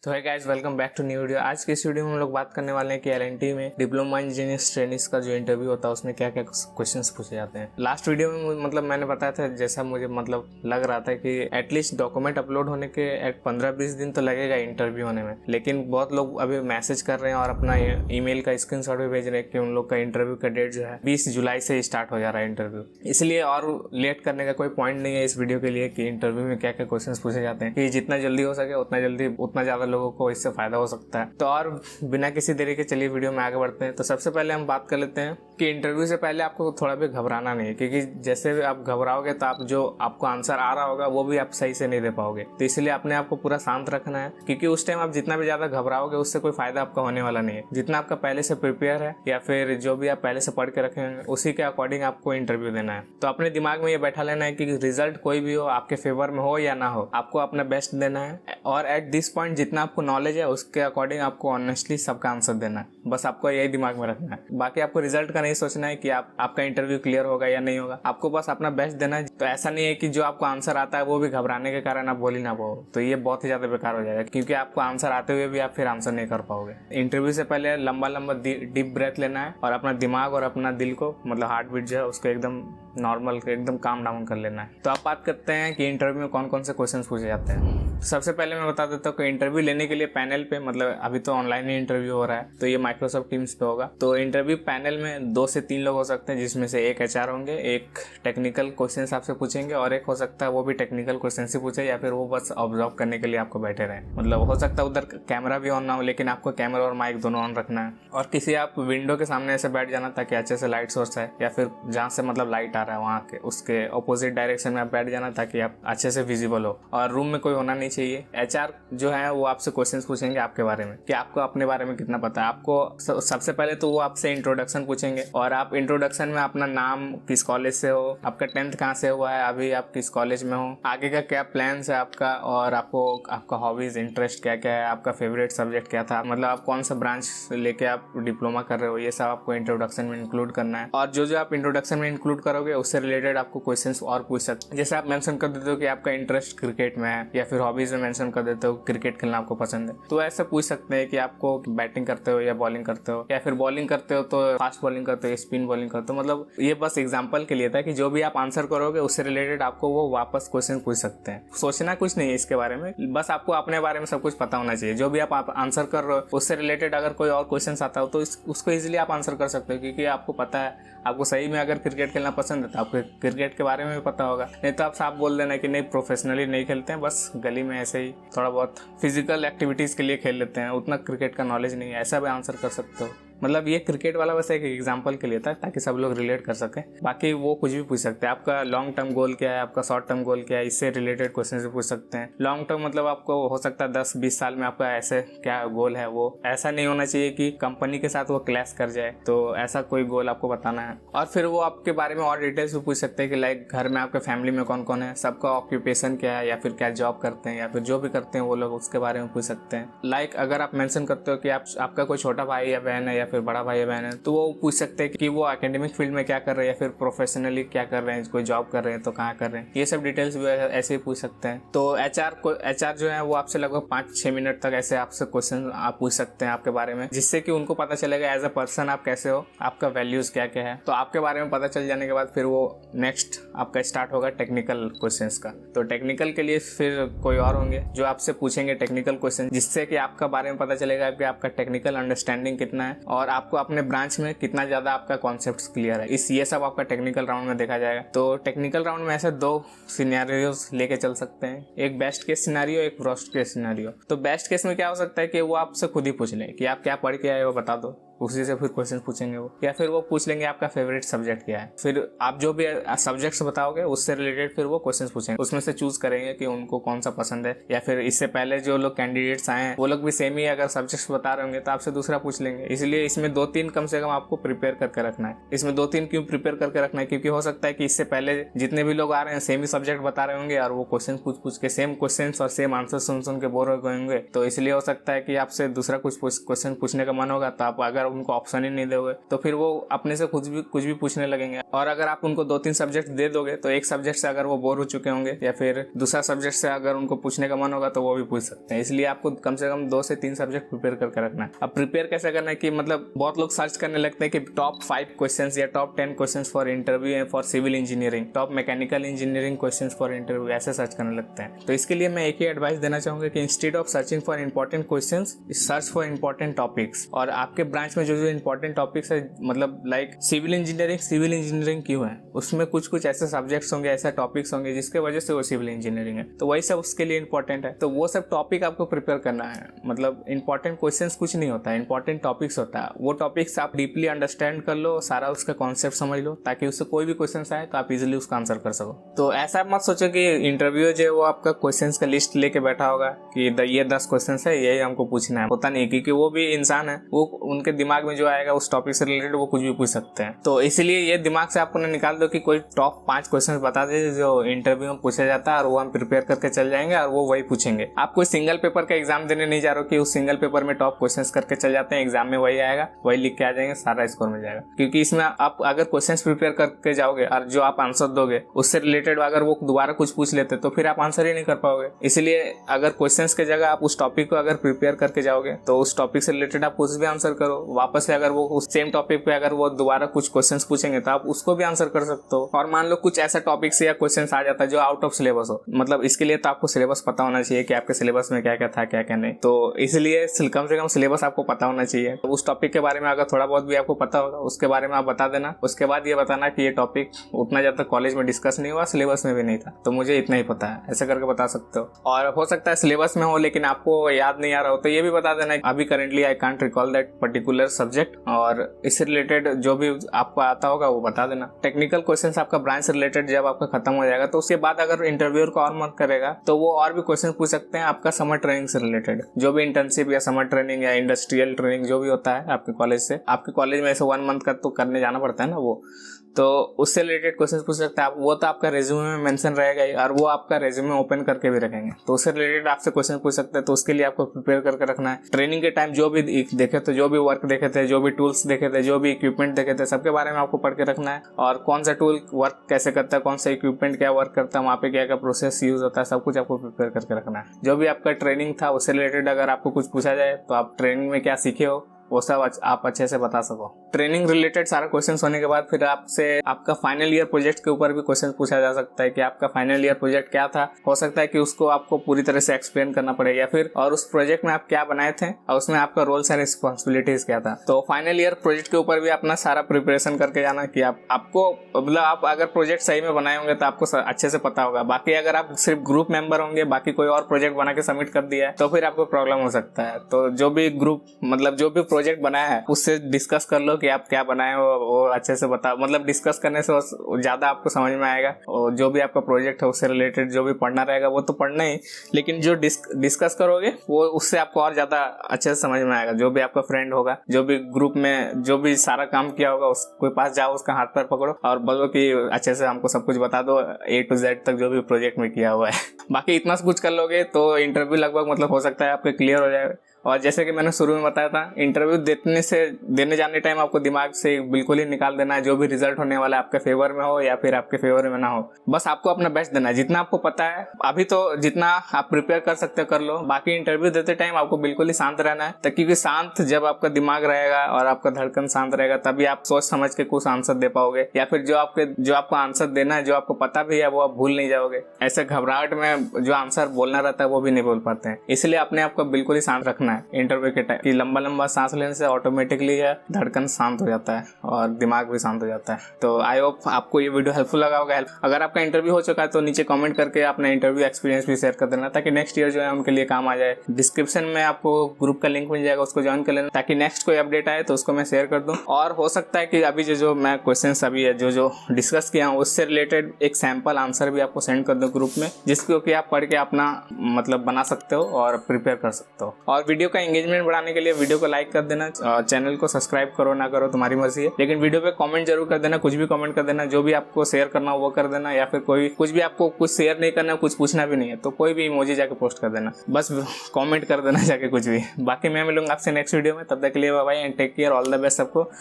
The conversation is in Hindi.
तो है guys, welcome back to new video. आज की इस वीडियो में हम लोग बात करने वाले हैं कि एलएनटी में डिप्लोमा इंजीनियर्स ट्रेनिंग्स का जो इंटरव्यू होता है उसमें क्या क्या क्वेश्चंस पूछे जाते हैं। लास्ट वीडियो में मैंने बताया था, जैसा मुझे लग रहा था कि एटलीस्ट डॉक्यूमेंट अपलोड होने के 15-20 दिन तो लगेगा इंटरव्यू होने में, लेकिन बहुत लोग अभी मैसेज कर रहे हैं और अपना ईमेल का स्क्रीनशॉट भी भेज रहे हैं कि उन लोग का इंटरव्यू का डेट जो है 20 जुलाई से स्टार्ट हो जा रहा है इंटरव्यू। इसलिए और लेट करने का कोई पॉइंट नहीं है इस वीडियो के लिए कि इंटरव्यू में क्या क्या क्वेश्चन पूछे जाते हैं, कि जितना जल्दी हो सके उतना ज्यादा लोगों को इससे फायदा हो सकता है। तो और बिना किसी देरी के चलिए वीडियो में आगे बढ़ते हैं। तो सबसे पहले हम बात कर लेते हैं कि इंटरव्यू से पहले आपको थोड़ा भी घबराना नहीं है, क्योंकि जैसे भी आप घबराओगे तो आप जो आपको आंसर आ रहा होगा वो भी आप सही से नहीं दे पाओगे। तो इसलिए अपने आप को पूरा शांत रखना है, क्योंकि उस टाइम आप जितना भी ज्यादा घबराओगे उससे कोई फायदा आपका होने वाला नहीं है। जितना आपका पहले से प्रिपेयर है या फिर जो भी आप पहले से पढ़ के रखे हैं उसी के अकॉर्डिंग आपको इंटरव्यू देना है। तो अपने दिमाग में ये बैठा लेना है कि रिजल्ट कोई भी हो, आपके फेवर में हो या ना हो, आपको अपना बेस्ट देना है। और एट दिस पॉइंट जितना आपको नॉलेज है उसके अकॉर्डिंग आपको ऑनेस्टली सबका आंसर देना है। बस आपको यही दिमाग में रखना है। बाकी आपको रिजल्ट का नहीं सोचना है कि आपका इंटरव्यू क्लियर होगा या नहीं होगा, आपको बस अपना बेस्ट देना है। तो ऐसा नहीं है कि जो आपको आंसर आता है वो भी घबराने के कारण आप बोल ही ना पाओ, तो ये बहुत ही ज्यादा बेकार हो जाएगा, क्योंकि आपको आंसर आते हुए भी आप फिर आंसर नहीं कर पाओगे। इंटरव्यू से पहले लंबा डीप ब्रेथ लेना है और अपना दिमाग और अपना दिल को हार्ट बीट जो है उसको एकदम नॉर्मल एकदम काम डाउन कर लेना है। तो आप बात करते हैं कि इंटरव्यू में कौन कौन से क्वेश्चन पूछे जाते हैं। सबसे पहले मैं बता देता हूँ कि इंटरव्यू लेने के लिए पैनल पे, अभी तो ऑनलाइन ही इंटरव्यू हो रहा है, तो ये माइक्रोसॉफ्ट टीम्स पे होगा। तो इंटरव्यू पैनल में 2 से 3 लोग हो सकते हैं, जिसमें से एक एचआर होंगे, एक टेक्निकल क्वेश्चन आपसे पूछेंगे और एक हो सकता है वो भी टेक्निकल क्वेश्चन ही पूछे या फिर वो बस ऑब्जर्व करने के लिए आपको बैठे रहे। हो सकता है उधर कैमरा भी ऑन ना हो, लेकिन आपको कैमरा और माइक दोनों ऑन रखना है। और किसी आप विंडो के सामने ऐसे बैठ जाना ताकि अच्छे से लाइट सोर्स है, या फिर जहाँ से लाइट आ रहा है वहाँ के उसके ऑपोजिट डायरेक्शन में आप बैठ जाना ताकि आप अच्छे से विजिबल हो। और रूम में कोई होना नहीं चाहिए। एचआर जो है वो आपसे क्वेश्चंस पूछेंगे आपके बारे में कि आपको अपने बारे में कितना पता है। आपको सबसे पहले तो वो आपसे इंट्रोडक्शन पूछेंगे और आप इंट्रोडक्शन में अपना नाम, किस कॉलेज से हो, आपका 10th कहाँ से हुआ है, अभी आप किस कॉलेज में हो, आगे का क्या प्लान्स है आपका, और आपका हॉबीज, इंटरेस्ट क्या क्या है, आपका फेवरेट सब्जेक्ट क्या था, आप कौन सा ब्रांच लेके आप डिप्लोमा कर रहे हो, ये सब आपको इंट्रोडक्शन में इंक्लूड करना है। और जो आप इंट्रोडक्शन में इंक्लूड करोगे उससे रिलेटेड आपको क्वेश्चंस और पूछ सकते हैं। जैसे आप मेंशन कर देते हो कि आपका इंटरेस्ट क्रिकेट में है, या फिर हॉबीज में मेंशन कर देते हो क्रिकेट खेलना आपको पसंद है, तो ऐसा पूछ सकते हैं कि आपको बैटिंग करते हो या बॉलिंग करते हो, या फिर बॉलिंग करते हो तो फास्ट बॉलिंग करते हो, स्पिन बॉलिंग करते हो। ये बस एग्जांपल के लिए था कि जो भी आप आंसर करोगे उससे रिलेटेड आपको वो वापस क्वेश्चन पूछ सकते हैं। सोचना कुछ नहीं है इसके बारे में, बस आपको अपने बारे में सब कुछ पता होना चाहिए। जो भी आप आंसर कर रहे हो उससे रिलेटेड अगर कोई और क्वेश्चन आता हो तो उसको इजिली आप आंसर कर सकते हो, क्योंकि आपको पता है। आपको सही में अगर क्रिकेट खेलना पसंद है तो आपको क्रिकेट के बारे में भी पता होगा, नहीं तो आप साफ बोल देना कि नहीं, प्रोफेशनली नहीं खेलते हैं, बस गली में ऐसे ही थोड़ा बहुत फिजिकल एक्टिविटीज के लिए खेल लेते हैं, उतना क्रिकेट का नॉलेज नहीं है, ऐसा भी आंसर कर सकते हो। ये क्रिकेट वाला वैसे एक एग्जांपल के लिए था ताकि सब लोग रिलेट कर सके। बाकी वो कुछ भी पूछ सकते हैं। आपका लॉन्ग टर्म गोल क्या है, आपका शॉर्ट टर्म गोल क्या है, इससे रिलेटेड क्वेश्चन भी पूछ सकते हैं। लॉन्ग टर्म आपको हो सकता है 10-20 साल में आपका ऐसे क्या गोल है, वो ऐसा नहीं होना चाहिए कि कंपनी के साथ वो क्लैश कर जाए, तो ऐसा कोई गोल आपको बताना है। और फिर वो आपके बारे में और डिटेल्स भी पूछ सकते हैं कि लाइक घर में आपके फैमिली में कौन कौन है, सबका ऑक्यूपेशन क्या है, या फिर क्या जॉब करते हैं, या फिर जो भी करते हैं वो लोग उसके बारे में पूछ सकते हैं। लाइक अगर आप मेंशन करते हो कि आपका कोई छोटा भाई या बहन है या फिर बड़ा भाई या बहन है, तो वो पूछ सकते हैं कि वो एकेडमिक फील्ड में क्या कर रहे हैं या फिर प्रोफेशनली क्या कर रहे हैं, कोई जॉब कर रहे हैं तो कहाँ कर रहे हैं, ये सब डिटेल्स भी ऐसे ही पूछ सकते हैं। तो एचआर जो है वो आपसे लगभग 5-6 मिनट तक ऐसे आपसे क्वेश्चन आप पूछ सकते हैं आपके बारे में, जिससे कि उनको पता चलेगा एज अ पर्सन आप कैसे हो, आपका वैल्यूज क्या क्या है। तो आपके बारे में पता चल जाने के बाद फिर वो नेक्स्ट आपका स्टार्ट होगा टेक्निकल क्वेश्चंस का। तो टेक्निकल के लिए फिर कोई और होंगे जो आपसे पूछेंगे टेक्निकल क्वेश्चन, जिससे कि आपका बारे में पता चलेगा कि आपका टेक्निकल अंडरस्टैंडिंग कितना है और आपको अपने ब्रांच में कितना ज्यादा आपका कॉन्सेप्ट्स क्लियर है। ये सब आपका टेक्निकल राउंड में देखा जाएगा। तो टेक्निकल राउंड में ऐसे 2 सिनेरियोस लेके चल सकते हैं, एक बेस्ट केस सिनेरियो, एक वर्स्ट केस सिनेरियो। तो बेस्ट केस में क्या हो सकता है कि वो आपसे खुद ही पूछ लें कि आप क्या पढ़ के आए हो बता दो, उसी से फिर क्वेश्चन पूछेंगे वो, या फिर वो पूछ लेंगे आपका फेवरेट सब्जेक्ट क्या है। फिर आप जो भी सब्जेक्ट्स बताओगे उससे रिलेटेड फिर वो क्वेश्चन पूछेंगे, उसमें से चूज करेंगे कि उनको कौन सा पसंद है। या फिर इससे पहले जो लोग कैंडिडेट्स आए हैं वो लोग भी सेम ही अगर सब्जेक्ट्स बता रहे होंगे तो आपसे दूसरा पूछ लेंगे। इसलिए इसमें 2-3 कम से कम आपको प्रिपेयर करके रखना है। इसमें 2-3 क्यों प्रिपेयर करके रखना है, क्योंकि हो सकता है कि इससे पहले जितने भी लोग आ रहे हैं सेम ही सब्जेक्ट बता रहे होंगे और वो क्वेश्चन पूछ के सेम क्वेश्चन और सेम आंसर सुन के बोर हो गए होंगे। तो इसलिए हो सकता है कि आपसे दूसरा कुछ क्वेश्चन पूछने का मन होगा, तो आप अगर आप उनको ऑप्शन ही नहीं दोगे तो फिर वो अपने से कुछ भी पूछने लगेंगे। और अगर आप उनको 2-3 सब्जेक्ट दे दोगे तो एक सब्जेक्ट से अगर वो बोर हो चुके होंगे या फिर दूसरा सब्जेक्ट से अगर उनको पूछने का मन होगा तो वो भी पूछ सकते हैं। इसलिए आपको कम से कम 2 से 3 सब्जेक्ट प्रिपेयर करके रखना है। अब प्रिपेयर कैसे करना है कि मतलब बहुत लोग सर्च करने लगते हैं कि टॉप 5 क्वेश्चंस या top 10 questions for interview for civil engineering, top mechanical engineering questions for interview, ऐसे सर्च करने लगते हैं। तो इसके लिए मैं एक ही एडवाइस देना चाहूंगा कि instead of searching for important questions, search for important topics. और आपके ब्रांच में जो इंपॉर्टेंट टॉपिक्स है, मतलब लाइक सिविल इंजीनियरिंग क्यों है, उसमें कुछ ऐसे सब्जेक्ट्स होंगे, ऐसे टॉपिक्स होंगे जिसके वजह से वो सिविल इंजीनियरिंग है, तो वही सब उसके लिए इंपॉर्टेंट है। तो वो सब टॉपिक आपको प्रिपेयर करना है। मतलब इंपॉर्टेंट क्वेश्चंस कुछ नहीं होता है, इंपॉर्टेंट टॉपिक्स होता है। वो टॉपिक्स आप डीपली अंडरस्टैंड कर लो, सारा उसका कॉन्सेप्ट समझ लो, ताकि उससे कोई भी क्वेश्चन आए तो आप इजीली उसका आंसर कर सको। तो ऐसा मत सोचो कि इंटरव्यू जो है वो आपका क्वेश्चंस का लिस्ट लेके बैठा होगा कि ये 10 क्वेश्चन है, यही हमको पूछना है। होता नहीं, क्योंकि वो भी इंसान है, वो उनके दिमाग में जो आएगा उस टॉपिक से रिलेटेड वो कुछ भी पूछ सकते हैं। तो इसलिए ये दिमाग से आपको निकाल दो कि कोई टॉप 5 क्वेश्चन बता दे जो इंटरव्यू में पूछा जाता है और वो हम प्रिपेयर करके चल जाएंगे और वो वही पूछेंगे। आप कोई सिंगल पेपर का एग्जाम देने नहीं जा रहे हो कि उस सिंगल पेपर में टॉप क्वेश्चंस करके चल जाते हैं, एग्जाम में वही आएगा, वही लिख के आ जाएंगे, सारा स्कोर मिल जाएगा। क्योंकि इसमें आप अगर क्वेश्चंस प्रिपेयर करके जाओगे और जो आप आंसर दोगे उससे रिलेटेड अगर वो दोबारा कुछ पूछ लेते तो फिर आप आंसर ही नहीं कर पाओगे। इसलिए अगर क्वेश्चंस की जगह आप उस टॉपिक को अगर प्रिपेयर करके जाओगे तो उस टॉपिक से रिलेटेड आप कुछ भी आंसर करो। वापस से अगर वो उस सेम टॉपिक पे अगर वो दोबारा कुछ क्वेश्चंस पूछेंगे तो आप उसको भी आंसर कर सकते हो। और मान लो कुछ ऐसा टॉपिक से या क्वेश्चंस आ जाता है जो आउट ऑफ सिलेबस हो, मतलब इसके लिए तो आपको सिलेबस पता होना चाहिए कि आपके सिलेबस में क्या क्या था, क्या क्या नहीं। तो इसलिए कम से कम सिलेबस आपको पता होना चाहिए। तो उस टॉपिक के बारे में अगर थोड़ा बहुत भी आपको पता होगा उसके बारे में आप बता देना। उसके बाद ये बताना कि ये टॉपिक उतना ज्यादा कॉलेज में डिस्कस नहीं हुआ, सिलेबस में भी नहीं था, तो मुझे इतना ही पता है, ऐसे करके बता सकते हो। और हो सकता है सिलेबस में हो लेकिन आपको याद नहीं आ रहा हो तो ये भी बता देना अभी currently I can't recall that particular subject, और इससे रिलेटेड जो भी आपको आता होगा वो बता देना। टेक्निकल क्वेश्चंस आपका ब्रांच से रिलेटेड जब आपका खत्म हो जाएगा तो उसके बाद अगर इंटरव्यूअर को और मन करेगा तो वो और भी क्वेश्चन पूछ सकते हैं आपका समर ट्रेनिंग से रिलेटेड, जो भी इंटर्नशिप या समर ट्रेनिंग या इंडस्ट्रियल ट्रेनिंग जो भी होता है आपके कॉलेज से। आपके कॉलेज में ऐसे 1 मंथ का तो करने जाना पड़ता है ना, वो तो उससे रिलेटेड क्वेश्चन पूछ सकते हैं आप। वो तो आपका रेज्यूमे में मेंशन रहेगा ही, और वो आपका रेज्यूमे ओपन करके भी रखेंगे, तो उससे रिलेटेड आपसे क्वेश्चन पूछ सकते हैं। तो उसके लिए आपको प्रिपेयर करके रखना है। ट्रेनिंग के टाइम जो भी देखे थे, जो भी वर्क देखे थे, जो भी टूल्स देखे थे, जो भी इक्विपमेंट देखे थे, सबके बारे में आपको पढ़ के रखना है। और कौन सा टूल वर्क कैसे करता है, कौन सा इक्विपमेंट क्या वर्क करता है, वहाँ पे क्या क्या प्रोसेस यूज होता है, सब कुछ आपको प्रिपेयर करके रखना है। जो भी आपका ट्रेनिंग था उससे रिलेटेड अगर आपको कुछ पूछा जाए तो आप ट्रेनिंग में क्या सीखे हो वो सब आप अच्छे से बता सको। ट्रेनिंग रिलेटेड सारा क्वेश्चन होने के बाद फिर आपसे आपका फाइनल ईयर प्रोजेक्ट के ऊपर भी क्वेश्चन पूछा जा सकता है कि आपका फाइनल ईयर प्रोजेक्ट क्या था। हो सकता है कि उसको आपको पूरी तरह से एक्सप्लेन करना पड़ेगा, या फिर और उस प्रोजेक्ट में आप क्या बनाए थे और उसमें आपका रोल्स एंड रिस्पॉन्सिबिलिटीज क्या था। तो फाइनल ईयर प्रोजेक्ट के ऊपर भी अपना सारा प्रिपरेशन करके जाना कि आपको मतलब आप अगर प्रोजेक्ट सही में बनाए होंगे तो आपको अच्छे से पता होगा। बाकी अगर आप सिर्फ ग्रुप मेंबर होंगे, बाकी कोई और प्रोजेक्ट बना के सबमिट कर दिया है तो फिर आपको प्रॉब्लम हो सकता है। तो जो भी ग्रुप मतलब जो भी प्रोजेक्ट बनाया है उससे डिस्कस कर लो कि आप क्या बनाए हो, वो अच्छे से बताओ। मतलब डिस्कस करने से ज्यादा आपको समझ में आएगा। और जो भी आपका प्रोजेक्ट है उससे रिलेटेड जो भी पढ़ना रहेगा वो तो पढ़ना ही, लेकिन जो डिस्कस करोगे वो उससे आपको और ज्यादा अच्छे से समझ में आएगा। जो भी आपका फ्रेंड होगा, जो भी ग्रुप में जो भी सारा काम किया होगा उसके पास जाओ, उसका हाथ पैर पकड़ो और बोलो कि अच्छे से हमको सब कुछ बता दो A to Z तक जो भी प्रोजेक्ट में किया हुआ है। बाकी इतना कुछ कर लोगे तो इंटरव्यू लगभग मतलब हो सकता है आपके क्लियर हो जाए। और जैसे कि मैंने शुरू में बताया था, इंटरव्यू देने जाने टाइम आपको दिमाग से बिल्कुल ही निकाल देना है जो भी रिजल्ट होने वाला है, आपके फेवर में हो या फिर आपके फेवर में ना हो, बस आपको अपना बेस्ट देना है। जितना आपको पता है अभी तो जितना आप प्रिपेयर कर सकते हो कर लो। बाकी इंटरव्यू देते टाइम आपको बिल्कुल ही शांत रहना है, क्योंकि शांत जब आपका दिमाग रहेगा और आपका धड़कन शांत रहेगा तभी आप सोच समझ के कुछ आंसर दे पाओगे, या फिर जो आपको आंसर देना है, जो आपको पता भी है वो आप भूल नहीं जाओगे। ऐसे घबराहट में जो आंसर बोलना रहता है वो भी नहीं बोल पाते हैं। इसलिए अपने आप को बिल्कुल ही शांत रखना है इंटरव्यू के टाइम। कि लंबा सांस लेने से ऑटोमेटिकली धड़कन शांत हो जाता है और दिमाग भी शांत हो जाता है। तो आई होप आपको ये वीडियो हेल्पफुल लगा होगा। अगर आपका इंटरव्यू हो चुका है तो नीचे कमेंट करके अपना इंटरव्यू एक्सपीरियंस भी शेयर कर देना, ताकि नेक्स्ट ईयर जो है उनके लिए काम आ जाए। डिस्क्रिप्शन में आपको ग्रुप का लिंक मिल जाएगा, उसको ज्वाइन कर लेना ताकि नेक्स्ट कोई अपडेट आए तो उसको मैं शेयर कर दूं। और हो सकता है कि अभी जो मैं क्वेश्चन अभी है जो डिस्कस किया हूँ उससे रिलेटेड एक सैंपल आंसर भी आपको सेंड कर दूं ग्रुप में, जिसको कि आप पढ़ के अपना मतलब बना सकते हो और प्रिपेयर कर सकते हो। और वीडियो वीडियो का एंगेजमेंट बढ़ाने के लिए वीडियो को लाइक कर देना, चैनल को सब्सक्राइब करो ना करो तुम्हारी मर्जी है, लेकिन वीडियो पे कमेंट जरूर कर देना, कुछ भी कमेंट कर देना, जो भी आपको शेयर करना हो वो कर देना, या फिर कोई कुछ भी आपको कुछ शेयर नहीं करना, कुछ पूछना भी नहीं है तो कोई भी इमोजी जाके पोस्ट कर देना, बस कमेंट कर देना जाके कुछ भी। बाकी मैं मिलूंगा आपसे नेक्स्ट वीडियो में, तब तक के लिए bye bye and take care, all the best सबको।